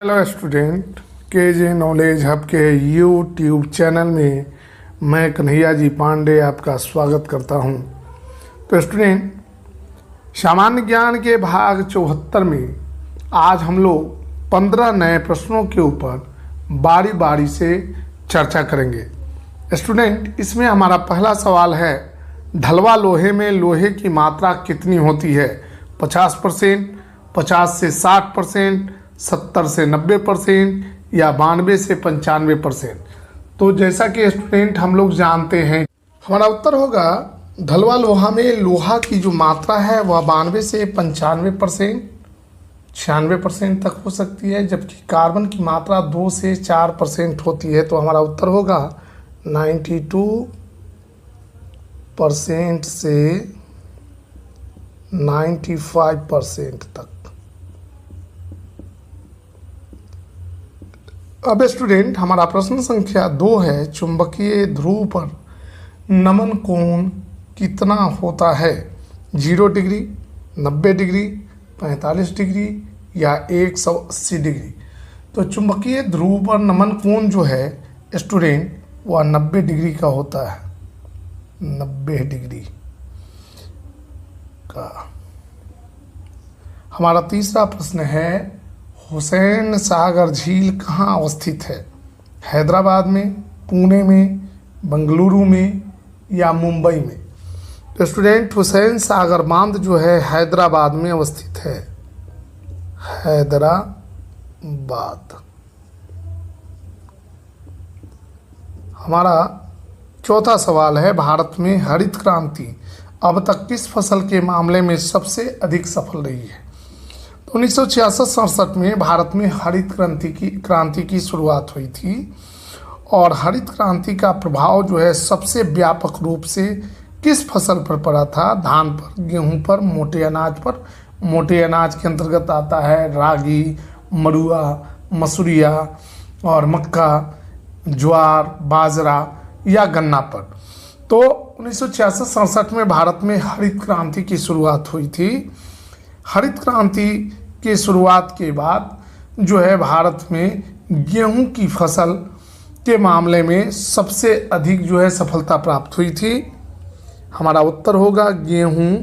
Hello student, KJ knowledge hub के YouTube channel में मैं कन्हैया जी पांडे आपका स्वागत करता हूं। तो स्टूडेंट, सामान्य ज्ञान के भाग 74 में आज हम लोग 15 नए प्रश्नों के ऊपर बारी बारी से चर्चा करेंगे। स्टूडेंट, इसमें हमारा पहला सवाल है, ढलवा लोहे में लोहे की मात्रा कितनी होती है? 50%, 50 से 60%, 70 से 90% या 92 से 95%। तो जैसा कि स्टूडेंट हम लोग जानते हैं, हमारा उत्तर होगा ढलवा लोहा में लोहा की जो मात्रा है वह 92 से 95%, 96% तक हो सकती है, जबकि कार्बन की मात्रा 2 से 4% होती है। तो हमारा उत्तर होगा 92% से 95% तक। अब स्टूडेंट, हमारा प्रश्न संख्या 2 है, चुंबकीय ध्रुव पर नमन कोण कितना होता है? 0 डिग्री, 90 डिग्री, 45 डिग्री या 180 डिग्री। तो चुंबकीय ध्रुव पर नमन कोण जो है स्टूडेंट वह 90 डिग्री का होता है, 90 डिग्री का। हमारा तीसरा प्रश्न है, हुसैन सागर झील कहाँ अवस्थित है? हैदराबाद में, पुणे में, बेंगलुरु में या मुंबई में? तो स्टूडेंट, हुसैन सागर बांध जो है हैदराबाद में अवस्थित है, हैदराबाद। हमारा चौथा सवाल है, भारत में हरित क्रांति अब तक किस फसल के मामले में सबसे अधिक सफल रही है? 1966-67 में भारत में हरित क्रांति की शुरुआत हुई थी और हरित क्रांति का प्रभाव जो है सबसे व्यापक रूप से किस फसल पर पड़ा था? धान पर, गेहूं पर, मोटे अनाज पर। मोटे अनाज के अंतर्गत आता है रागी, मड़ुआ, मसूरिया और मक्का, ज्वार, बाजरा या गन्ना पर। तो 1966-67 में भारत में हरित क्रांति की शुरुआत हुई थी। हरित क्रांति की शुरुआत के बाद जो है भारत में गेहूं की फसल के मामले में सबसे अधिक जो है सफलता प्राप्त हुई थी। हमारा उत्तर होगा गेहूं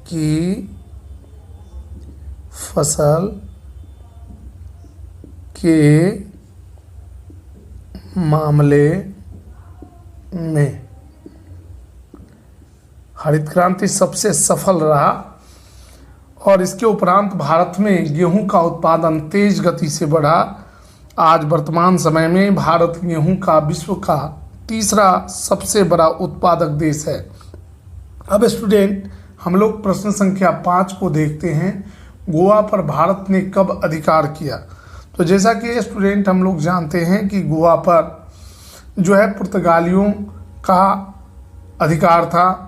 की फसल के मामले में हरित क्रांति सबसे सफल रहा और इसके उपरांत भारत में गेहूं का उत्पादन तेज गति से बढ़ा। आज वर्तमान समय में भारत गेहूं का विश्व का तीसरा सबसे बड़ा उत्पादक देश है। अब स्टूडेंट, हम लोग प्रश्न संख्या 5 को देखते हैं, गोवा पर भारत ने कब अधिकार किया? तो जैसा कि स्टूडेंट हम लोग जानते हैं कि गोवा पर जो है पुर्तगालियों का अधिकार था,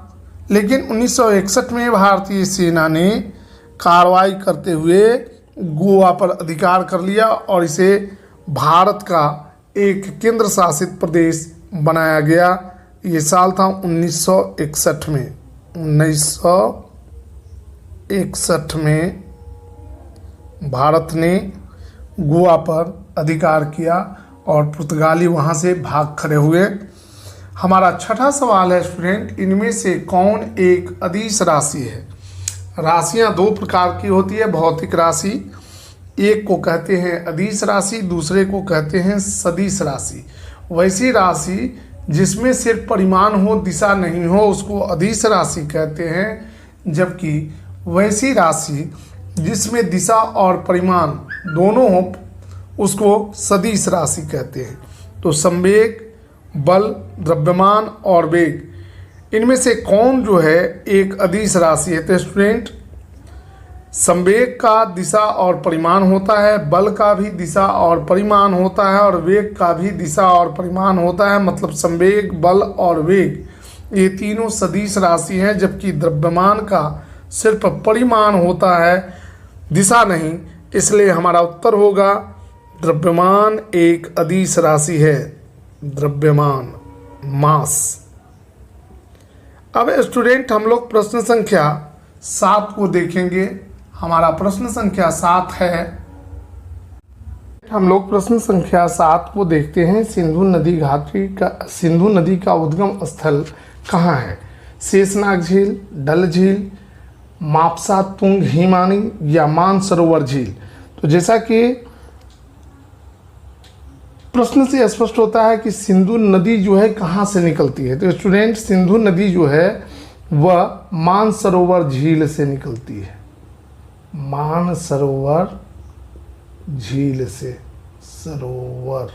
लेकिन 1961 में भारतीय सेना ने कार्रवाई करते हुए गोवा पर अधिकार कर लिया और इसे भारत का एक केंद्र शासित प्रदेश बनाया गया। ये साल था 1961 में। 1961 में भारत ने गोवा पर अधिकार किया और पुर्तगाली वहाँ से भाग खड़े हुए। हमारा छठा सवाल है स्टूडेंट, इनमें से कौन एक अदिश राशि है? राशियां 2 प्रकार की होती है, भौतिक राशि। एक को कहते हैं अदिश राशि, दूसरे को कहते हैं सदिश राशि। वैसी राशि जिसमें सिर्फ परिमाण हो, दिशा नहीं हो, उसको अदिश राशि कहते हैं, जबकि वैसी राशि जिसमें दिशा और परिमाण दोनों हो उसको सदिश राशि कहते हैं। तो संवेग, बल, द्रव्यमान और वेग, इनमें से कौन जो है एक अदिश राशि है? तो स्टूडेंट, संवेग का दिशा और परिमाण होता है, बल का भी दिशा और परिमाण होता है और वेग का भी दिशा और परिमाण होता है। मतलब संवेग, बल और वेग ये तीनों सदिश राशि हैं, जबकि द्रव्यमान का सिर्फ परिमाण होता है, दिशा नहीं। इसलिए हमारा उत्तर होगा द्रव्यमान एक अदिश राशि है, द्रव्यमान, मास। अब स्टूडेंट, हम लोग प्रश्न संख्या 7 को देखेंगे। हमारा प्रश्न संख्या 7 है। हम लोग प्रश्न संख्या 7 को देखते हैं। सिंधु नदी का उद्गम स्थल कहाँ है? शेषनाग झील, डल झील, मापसा तुंग हिमानी या मानसरोवर झील। तो जैसा कि प्रश्न से स्पष्ट होता है कि सिंधु नदी जो है कहाँ से निकलती है, तो स्टूडेंट सिंधु नदी जो है वह मानसरोवर झील से निकलती है। मानसरोवर झील से, सरोवर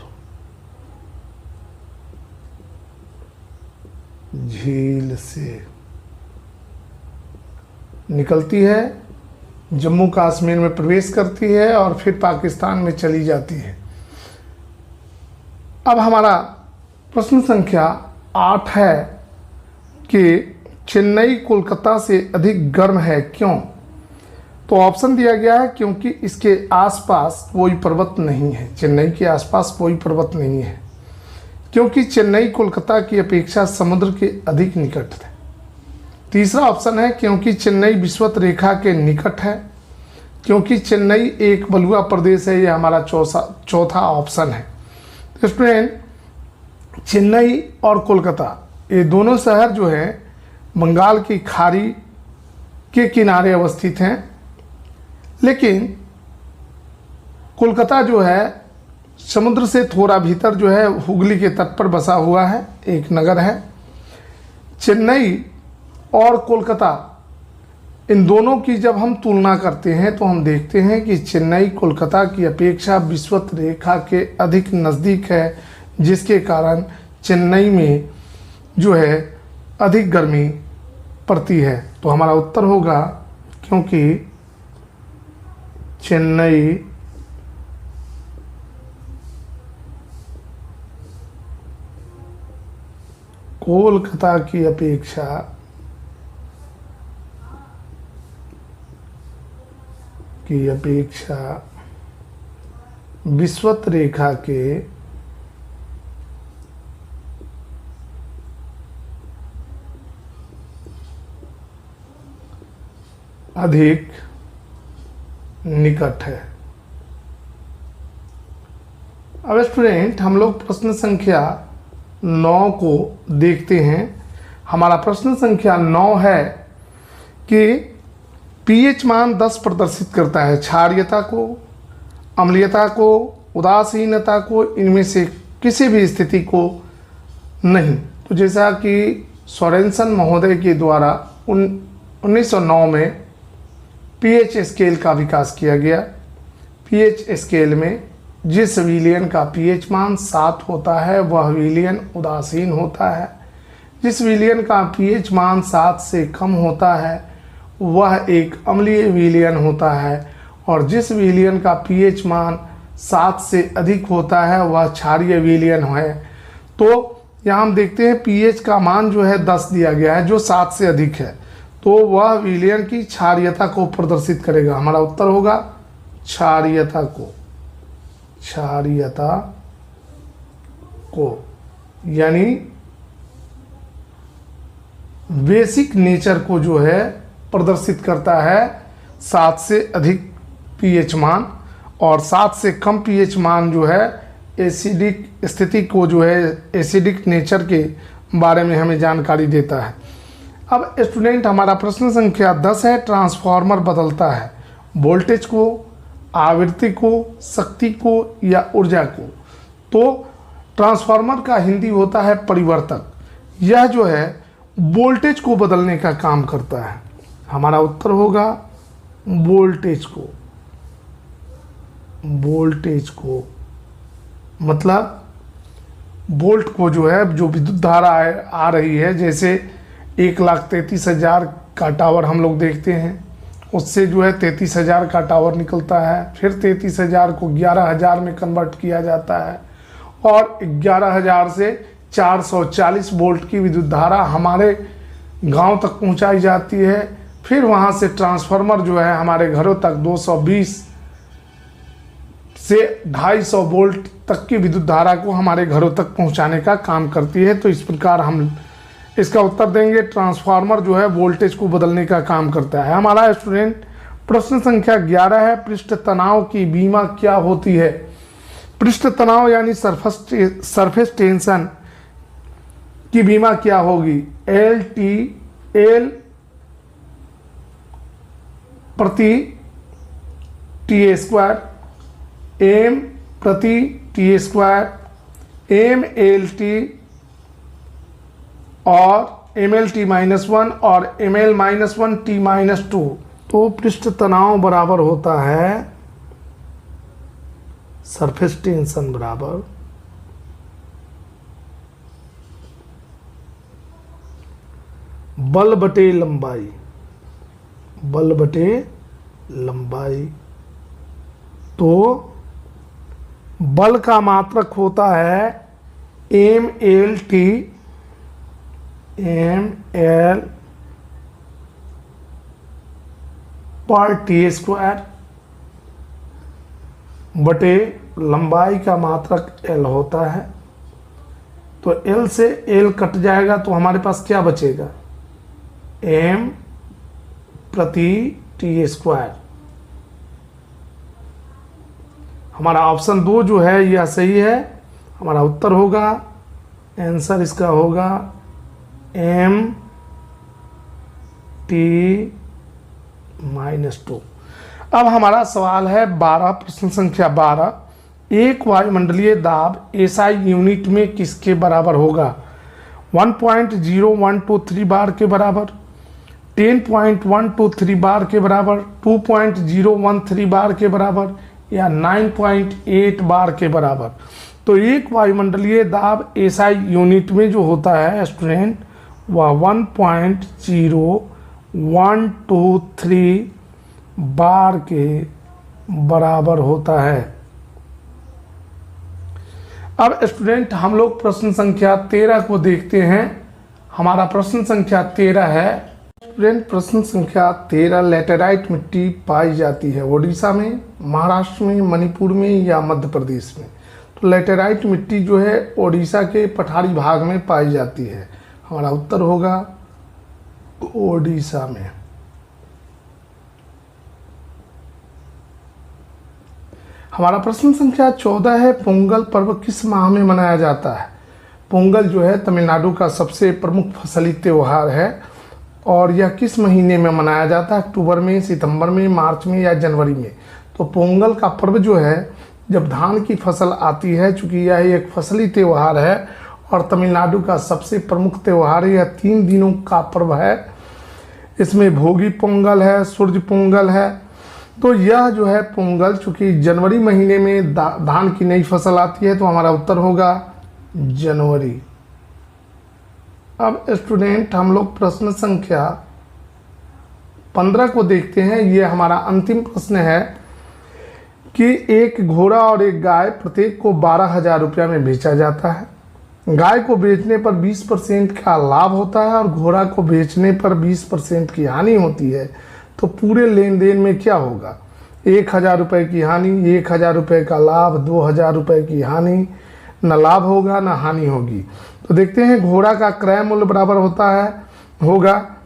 झील से निकलती है, जम्मू कश्मीर में प्रवेश करती है और फिर पाकिस्तान में चली जाती है। अब हमारा प्रश्न संख्या 8 है कि चेन्नई कोलकाता से अधिक गर्म है, क्यों? तो ऑप्शन दिया गया है क्योंकि इसके आसपास कोई पर्वत नहीं है। चेन्नई के आसपास कोई पर्वत नहीं है, क्योंकि चेन्नई कोलकाता की अपेक्षा समुद्र के अधिक निकट है। तीसरा ऑप्शन है क्योंकि चेन्नई विषुवत रेखा के निकट है, क्योंकि चेन्नई एक बलुआ प्रदेश है। यह हमारा चौथा ऑप्शन है। तो स्टूडेंट चेन्नई और कोलकाता ये दोनों शहर जो हैं बंगाल की खाड़ी के किनारे अवस्थित हैं, लेकिन कोलकाता जो है समुद्र से थोड़ा भीतर जो है हुगली के तट पर बसा हुआ है, एक नगर है। चेन्नई और कोलकाता इन दोनों की जब हम तुलना करते हैं तो हम देखते हैं कि चेन्नई कोलकाता की अपेक्षा विषुवत रेखा के अधिक नज़दीक है, जिसके कारण चेन्नई में जो है अधिक गर्मी पड़ती है। तो हमारा उत्तर होगा क्योंकि चेन्नई कोलकाता की अपेक्षा विषुवत रेखा के अधिक निकट है। अब स्टूडेंट हम लोग प्रश्न संख्या 9 को देखते हैं। हमारा प्रश्न संख्या 9 है कि पीएच मान 10 प्रदर्शित करता है। क्षारीयता को, अम्लीयता को, उदासीनता को, इनमें से किसी भी स्थिति को नहीं। तो जैसा कि सोरेनसन महोदय के द्वारा 1909 में पीएच स्केल का विकास किया गया। पीएच स्केल में जिस विलियन का पीएच मान 7 होता है वह विलियन उदासीन होता है। जिस विलियन का पीएच मान 7 से कम होता है वह एक अम्लीय विलियन होता है, और जिस विलियन का पीएच मान 7 से अधिक होता है वह क्षारीय विलियन है। तो यहाँ हम देखते हैं पीएच का मान जो है 10 दिया गया है जो 7 से अधिक है, तो वह विलियन की क्षारीयता को प्रदर्शित करेगा। हमारा उत्तर होगा क्षारीयता को, यानी बेसिक नेचर को जो है प्रदर्शित करता है 7 से अधिक पीएच मान, और 7 से कम पीएच मान जो है एसिडिक स्थिति को जो है एसिडिक नेचर के बारे में हमें जानकारी देता है। अब स्टूडेंट हमारा प्रश्न संख्या 10 है। ट्रांसफार्मर बदलता है वोल्टेज को, आवृत्ति को, शक्ति को या ऊर्जा को। तो ट्रांसफार्मर का हिंदी होता है परिवर्तक। यह जो है वोल्टेज को बदलने का काम करता है। हमारा उत्तर होगा वोल्टेज को मतलब वोल्ट को जो है जो विद्युत धारा आ रही है, जैसे 1,33,000 का टावर हम लोग देखते हैं, उससे जो है 33,000 का टावर निकलता है, फिर 33,000 को 11,000 में कन्वर्ट किया जाता है, और 11,000 से 440 वोल्ट की विद्युत धारा हमारे गांव तक पहुंचाई जाती है। फिर वहां से ट्रांसफार्मर जो है हमारे घरों तक 220 से 250 वोल्ट तक की विद्युत धारा को हमारे घरों तक पहुंचाने का काम करती है। तो इस प्रकार हम इसका उत्तर देंगे ट्रांसफार्मर जो है वोल्टेज को बदलने का काम करता है। हमारा स्टूडेंट प्रश्न संख्या 11 है, पृष्ठ तनाव की बीमा क्या होती है। पृष्ठ तनाव यानी सरफेस टेंशन की बीमा क्या होगी। एल प्रति टी स्क्वायर, एम प्रति T square, M L T और एम एल टी -1 और एम एल -1 टी -2। तो पृष्ठ तनाव बराबर होता है सरफेस टेंशन बराबर बल बटे लंबाई, बल बटे लंबाई। तो बल का मात्रक होता है एम एल पर टी स्क्वायर बटे लंबाई का मात्रक एल होता है। तो एल से एल कट जाएगा तो हमारे पास क्या बचेगा, एम प्रति टी स्क्वायर। हमारा ऑप्शन 2 जो है यह सही है, हमारा उत्तर होगा, आंसर इसका होगा एम टी -2। अब हमारा सवाल है 12, प्रश्न संख्या 12, एक वायुमंडलीय दाब एसआई यूनिट में किसके बराबर होगा। 1.0123 बार के बराबर, 10.123 बार के बराबर, 2.013 बार के बराबर या 9.8 बार के बराबर। तो एक वायुमंडलीय दाब एसआई यूनिट में जो होता है स्टूडेंट वह 1.0123 बार के बराबर होता है। अब स्टूडेंट हम लोग प्रश्न संख्या 13 को देखते हैं। हमारा प्रश्न संख्या 13 है स्टूडेंट, प्रश्न संख्या 13, लेटेराइट मिट्टी पाई जाती है उड़ीसा में, महाराष्ट्र में, मणिपुर में या मध्य प्रदेश में। तो लेटेराइट मिट्टी जो है उड़ीसा के पठारी भाग में पाई जाती है। हमारा उत्तर होगा उड़ीसा में। हमारा प्रश्न संख्या 14 है, पोंगल पर्व किस माह में मनाया जाता है। पोंगल जो है तमिलनाडु का सबसे प्रमुख फसली त्यौहार है और यह किस महीने में मनाया जाता है, अक्टूबर में, सितंबर में, मार्च में या जनवरी में। तो पोंगल का पर्व जो है जब धान की फसल आती है, चूँकि यह एक फसली त्यौहार है और तमिलनाडु का सबसे प्रमुख त्यौहार है, यह 3 दिनों का पर्व है। इसमें भोगी पोंगल है, सूर्य पोंगल है। तो यह जो है पोंगल चूँकि जनवरी महीने में धान की नई फसल आती है, तो हमारा उत्तर होगा जनवरी। अब स्टूडेंट हम लोग प्रश्न संख्या 15 को देखते हैं। ये हमारा अंतिम प्रश्न है कि एक घोड़ा और एक गाय प्रत्येक को 12,000 रुपया में बेचा जाता है। गाय को बेचने पर 20% का लाभ होता है और घोड़ा को बेचने पर 20% की हानि होती है। तो पूरे लेन देन में क्या होगा, 1,000 रुपये की हानि, 1,000 रुपये का लाभ, 2,000 रुपये की हानि, न लाभ होगा न हानि होगी। तो देखते हैं, घोड़ा का क्रय मूल्य बराबर होगा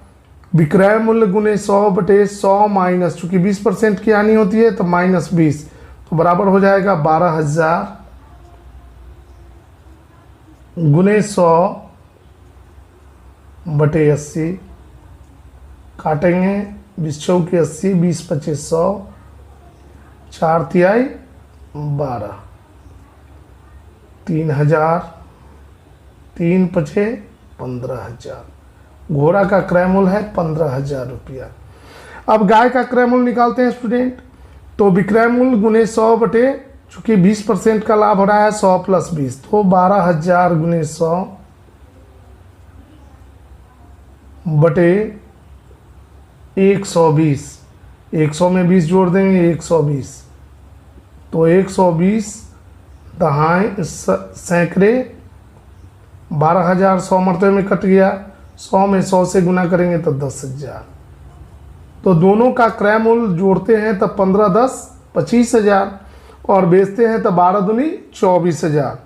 विक्रय मूल्य गुने 100/100 माइनस, चूँकि 20% की हानि होती है तो -20, तो बराबर हो जाएगा 12,000 गुने 100/80। काटेंगे 20 चौके 80, 20 पचे 100, 4 तिहाई 12, 3,000, 3 पचे 15,000। घोड़ा का क्रय मूल्य है 15,000 रुपया। अब गाय का क्रय मूल्य निकालते हैं स्टूडेंट। तो विक्रय मूल्य गुने 100 बटे, चूँकि 20% का लाभ हो रहा है, 100 + 20, तो 12,000 गुने 100 बटे 120। 100 में 20 जोड़ देंगे 120, तो 120 दहाई सैकड़े, 12,000 100 मरतबे में कट गया, 100 में 100 से गुना करेंगे तो 10,000। तो दोनों का क्रय मूल्य जोड़ते हैं तो 15 × 10 = 25,000 और बेचते हैं तो 12 दूनी 24,000।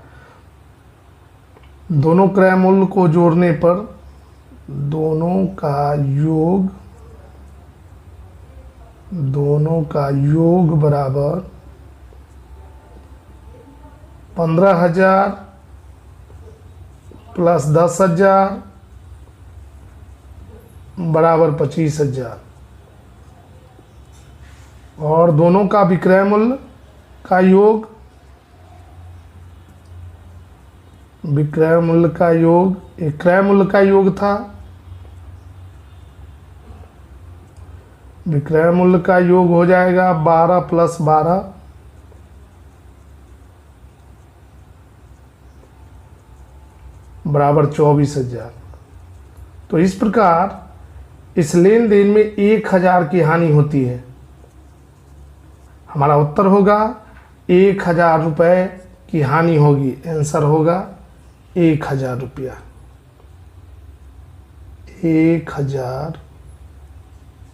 दोनों क्रय मूल्य को जोड़ने पर दोनों का योग दोनों का योग बराबर 15,000 प्लस 10,000 बराबर 25,000 और दोनों का विक्रय मूल्य का योग, विक्रय मूल्य का योग, एक क्रय मूल्य का योग था, विक्रय मूल्य का योग हो जाएगा 12 प्लस 12 बराबर 24,000। तो इस प्रकार इस लेन देन में 1,000 की हानि होती है। हमारा उत्तर होगा 1,000 रुपये की हानि होगी। आंसर होगा 1,000 रुपया। 1,000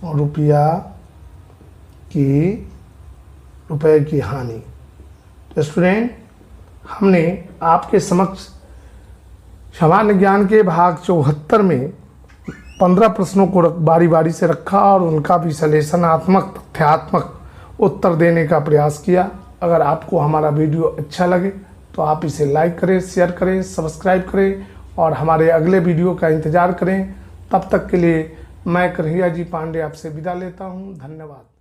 रुपया की हानि। तो स्टूडेंट, हमने आपके समक्ष सामान्य ज्ञान के भाग 74 में 15 प्रश्नों को बारी बारी से रखा और उनका विश्लेषणात्मक तथ्यात्मक उत्तर देने का प्रयास किया। अगर आपको हमारा वीडियो अच्छा लगे तो आप इसे लाइक करें, शेयर करें, सब्सक्राइब करें और हमारे अगले वीडियो का इंतज़ार करें। तब तक के लिए मैं कन्हैया जी पांडे आपसे विदा लेता हूँ। धन्यवाद।